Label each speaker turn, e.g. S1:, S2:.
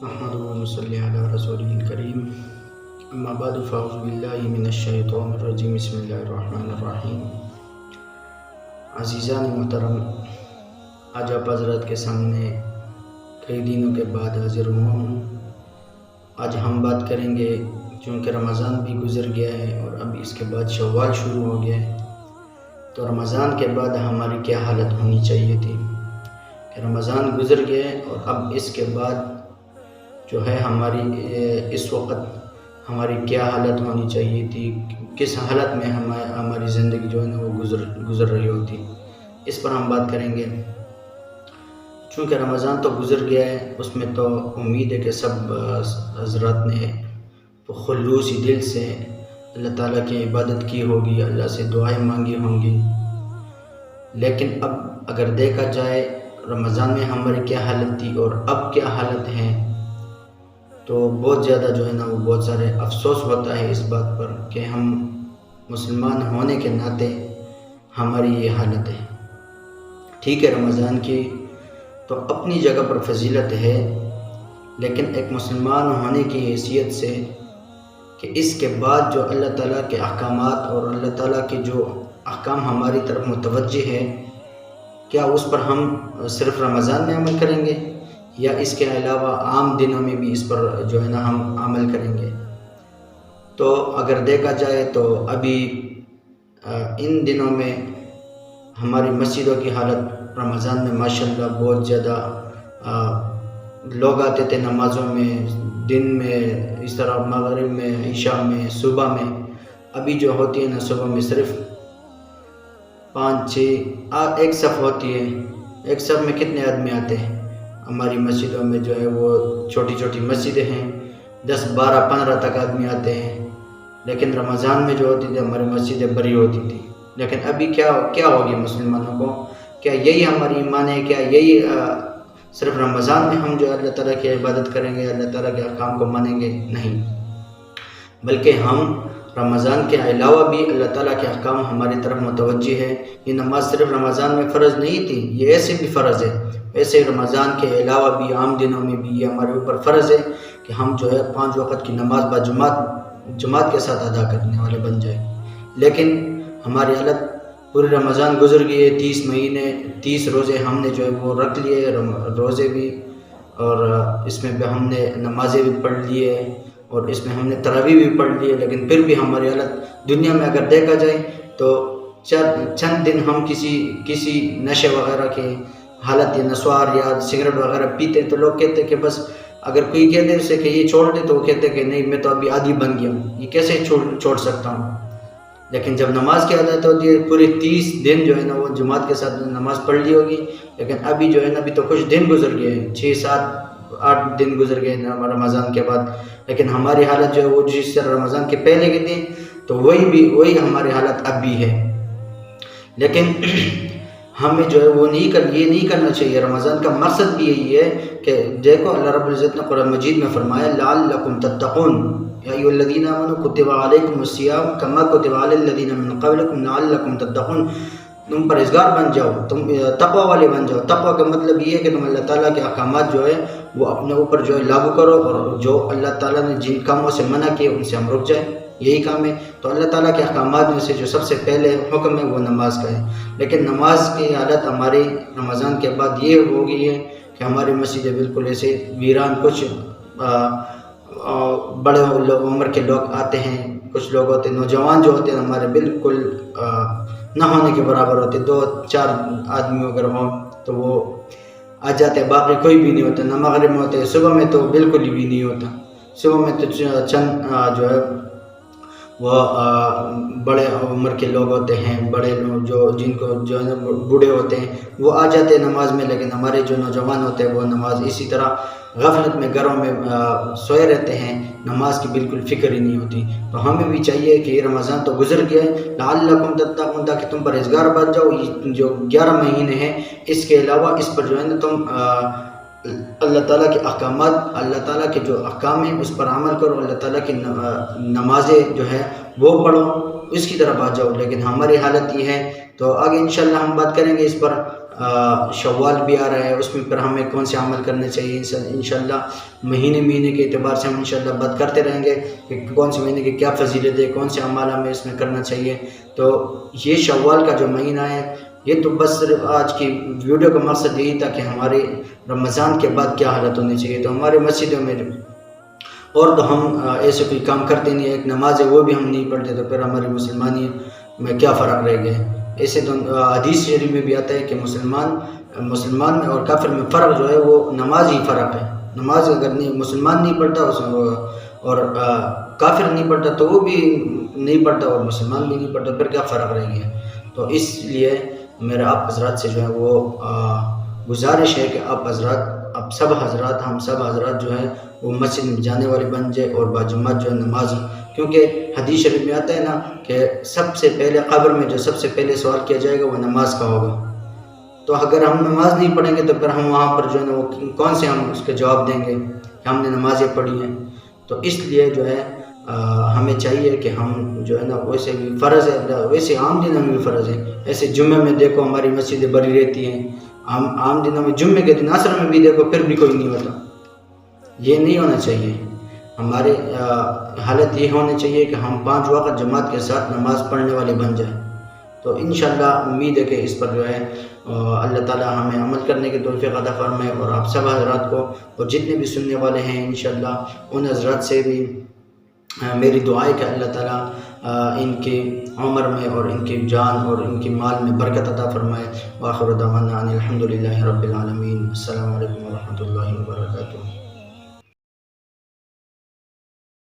S1: نحمده ونصلي على رسوله الكريم اما بعد فاعوذ بالله من الشیطان الرجیم بسم اللہ الرحمن الرحیم۔ عزیزان محترم، آج آپ حضرات کے سامنے کئی دنوں کے بعد حاضر ہوا ہوں۔ آج ہم بات کریں گے، چونکہ رمضان بھی گزر گیا ہے اور اب اس کے بعد شوال شروع ہو گیا ہے، تو رمضان کے بعد ہماری کیا حالت ہونی چاہیے تھی کہ رمضان گزر گیا ہے اور اب اس کے بعد جو ہے ہماری اس وقت ہماری کیا حالت ہونی چاہیے تھی، کس حالت میں ہماری زندگی جو ہے نا وہ گزر رہی ہوتی، اس پر ہم بات کریں گے۔ چونکہ رمضان تو گزر گیا ہے، اس میں تو امید ہے کہ سب حضرات نے خلوصی دل سے اللہ تعالیٰ کی عبادت کی ہوگی، اللہ سے دعائیں مانگی ہوں گی۔ لیکن اب اگر دیکھا جائے رمضان میں ہماری کیا حالت تھی اور اب کیا حالت ہے، تو بہت زیادہ جو ہے نا وہ بہت سارے افسوس ہوتا ہے اس بات پر کہ ہم مسلمان ہونے کے ناطے ہماری یہ حالت ہے۔ ٹھیک ہے، رمضان کی تو اپنی جگہ پر فضیلت ہے، لیکن ایک مسلمان ہونے کی حیثیت سے کہ اس کے بعد جو اللہ تعالیٰ کے احکامات اور اللہ تعالیٰ کے جو احکام ہماری طرف متوجہ ہے، کیا اس پر ہم صرف رمضان میں عمل کریں گے یا اس کے علاوہ عام دنوں میں بھی اس پر جو ہے نا ہم عمل کریں گے؟ تو اگر دیکھا جائے تو ابھی ان دنوں میں ہماری مسجدوں کی حالت رمضان میں ماشاءاللہ بہت زیادہ لوگ آتے تھے نمازوں میں، دن میں اس طرح، مغرب میں، عشاء میں، صبح میں۔ ابھی جو ہوتی ہے نا صبح میں صرف 5-6 ایک صف ہوتی ہے، ایک صف میں کتنے آدمی آتے ہیں؟ ہماری مسجدوں میں جو ہے وہ چھوٹی چھوٹی مسجدیں ہیں، 10 12 15 تک آدمی آتے ہیں، لیکن رمضان میں جو ہوتی تھی ہماری مسجدیں بڑی ہوتی تھی۔ لیکن ابھی کیا ہوگی مسلمانوں کو؟ کیا یہی ہماری ایمان ہے؟ کیا یہی صرف رمضان میں ہم جو اللہ تعالیٰ کی عبادت کریں گے، اللہ تعالیٰ کے احکام کو مانیں گے؟ نہیں، بلکہ ہم رمضان کے علاوہ بھی اللہ تعالیٰ کے احکام ہماری طرف متوجہ ہے۔ یہ نماز صرف رمضان میں فرض نہیں تھی، یہ ایسے بھی فرض ہے، ایسے رمضان کے علاوہ بھی عام دنوں میں بھی یہ ہمارے اوپر فرض ہے کہ ہم جو ہے 5 وقت کی نماز جماعت کے ساتھ ادا کرنے والے بن جائیں۔ لیکن ہماری حالت پورے رمضان گزر گئی ہے، 30 مہینے 30 روزے ہم نے جو ہے وہ رکھ لیے، روزے بھی، اور اس میں بھی ہم نے نمازیں بھی پڑھ لیے اور اس میں ہم نے تراویح بھی پڑھ لیے، لیکن پھر بھی ہماری حالت دنیا میں اگر دیکھا جائے تو چند دن ہم کسی نشے وغیرہ کے حالت یا نسوار یا سگریٹ وغیرہ پیتے تو لوگ کہتے کہ بس، اگر کوئی کہتے اسے کہ یہ چھوڑ دے تو وہ کہتے کہ نہیں، میں تو ابھی عادی بن گیا ہوں، یہ کیسے چھوڑ سکتا ہوں؟ لیکن جب نماز کی عادت ہوتی ہے، پورے 30 دن جو ہے نا وہ جماعت کے ساتھ نماز پڑھ لی ہوگی، لیکن ابھی جو ہے نا ابھی تو کچھ دن گزر گئے ہیں، 6-7-8 دن گزر گئے ہیں رمضان کے بعد، لیکن ہماری حالت جو ہے وہ جس طرح رمضان کے پہلے کی تھی تو وہی ہماری حالت اب بھی ہے۔ لیکن ہمیں جو ہے وہ یہ نہیں کرنا چاہیے۔ رمضان کا مقصد بھی یہی ہے کہ دیکھو اللہ رب العزت نے قرآن مجید میں فرمایا لعلکم تتقون یا ایھا الذین آمنوا کتب علیکم الصیام کما کتب علی الذین من قبلکم لعلکم تتقون، تم پرہیزگار بن جاؤ، تم تقوی والے بن جاؤ۔ تقوی کا مطلب یہ ہے کہ تم اللہ تعالیٰ کے احکامات جو ہے وہ اپنے اوپر جو ہے لاگو کرو، اور جو اللہ تعالیٰ نے جن کاموں سے منع کیے ان سے ہم رک جائیں، یہی کام ہے۔ تو اللہ تعالیٰ کے احکامات میں سے جو سب سے پہلے حکم ہے وہ نماز کا ہے، لیکن نماز کی حالت ہماری رمضان کے بعد یہ ہو گئی ہے کہ ہماری مسجدیں بالکل ایسے ویران، کچھ بڑے عمر کے لوگ آتے ہیں، کچھ لوگ ہوتے ہیں نوجوان جو ہوتے ہیں ہمارے بالکل نہ ہونے کے برابر ہوتے، 2-4 آدمی اگر ہوں تو وہ آ جاتے ہیں، باقی کوئی بھی نہیں ہوتا، نہ مغرب میں ہوتے، صبح میں تو بالکل بھی نہیں ہوتا، صبح میں تو چند جو ہے وہ بڑے عمر کے لوگ ہوتے ہیں، بڑے لوگ جن کو جو ہے بوڑھے ہوتے ہیں وہ آ جاتے ہیں نماز میں، لیکن ہمارے جو نوجوان ہوتے ہیں وہ نماز اسی طرح غفلت میں گھروں میں سوئے رہتے ہیں، نماز کی بالکل فکر ہی نہیں ہوتی۔ تو ہمیں بھی چاہیے کہ یہ رمضان تو گزر گیا ہے، لعلکم تتقون، تاکہ تم پرہیزگار بن جاؤ۔ جو 11 مہینے ہیں اس کے علاوہ اس پر جو ہے نا تم اللہ تعالیٰ کے احکامات، اللہ تعالیٰ کے جو احکام ہیں اس پر عمل کرو، اللہ تعالیٰ کی نمازیں جو ہے وہ پڑھو، اس کی طرف آ جاؤ۔ لیکن ہماری حالت یہ ہے، تو آگے انشاءاللہ ہم بات کریں گے اس پر شوال بھی آ رہا ہے، اس میں پھر ہمیں کون سے عمل کرنے چاہیے انشاءاللہ مہینے کے اعتبار سے ہم انشاءاللہ بات کرتے رہیں گے کہ کون سے مہینے کی کیا فضیلت ہے، کون سے اعمال ہمیں اس میں کرنا چاہیے۔ تو یہ شوال کا جو مہینہ ہے، یہ تو بس صرف آج کی ویڈیو کا مقصد یہی تھا کہ ہمارے رمضان کے بعد کیا حالت ہونی چاہیے۔ تو ہمارے مسجدوں میں اور تو ہم ایسے کوئی کام کرتے نہیں، ایک نماز ہے وہ بھی ہم نہیں پڑھتے، تو پھر ہماری مسلمانی میں کیا فرق رہ گیا ہے؟ ایسے تو حدیث شریف میں بھی آتا ہے کہ مسلمان میں اور کافر میں فرق جو ہے وہ نماز ہی فرق ہے۔ نماز اگر مسلمان نہیں پڑھتا اور کافر نہیں پڑھتا تو وہ بھی نہیں پڑھتا اور مسلمان بھی نہیں پڑھتا، پھر کیا فرق رہ گیا؟ تو اس لیے میرا آپ حضرات سے جو ہے وہ گزارش ہے کہ ہم سب حضرات جو ہے وہ مسجد میں جانے والے بن جائے اور باجماعت جو ہے نماز، کیونکہ حدیث شریف میں آتا ہے نا کہ سب سے پہلے قبر میں جو سب سے پہلے سوال کیا جائے گا وہ نماز کا ہوگا۔ تو اگر ہم نماز نہیں پڑھیں گے تو پھر ہم وہاں پر جو ہے نا وہ کون سے ہم اس کے جواب دیں گے کہ ہم نے نمازیں پڑھی ہیں؟ تو اس لیے جو ہے ہمیں چاہیے کہ ہم جو ہے نا ویسے بھی فرض ہے، ویسے عام دنوں میں بھی فرض ہے۔ ایسے جمعے میں دیکھو ہماری مسجدیں بھری رہتی ہیں، عام دنوں میں جمعے کے دن عصر میں بھی دیکھو پھر بھی کوئی نہیں ہوتا۔ یہ نہیں ہونا چاہیے، ہماری حالت یہ ہونی چاہیے کہ ہم 5 وقت جماعت کے ساتھ نماز پڑھنے والے بن جائیں۔ تو انشاءاللہ امید ہے کہ اس پر جو ہے اللہ تعالی ہمیں عمل کرنے کی توفیق عطا فرمائے، اور آپ سب حضرات کو اور جتنے بھی سننے والے ہیں انشاءاللہ ان حضرات سے بھی میری دعا ہے کہ اللہ تعالی ان کی عمر میں اور ان کی جان اور ان کی مال میں برکت عطا فرمائے۔ وآخر دعوانا ان الحمدللہ رب العالمین۔ السلام علیکم ورحمۃ اللہ وبرکاتہ۔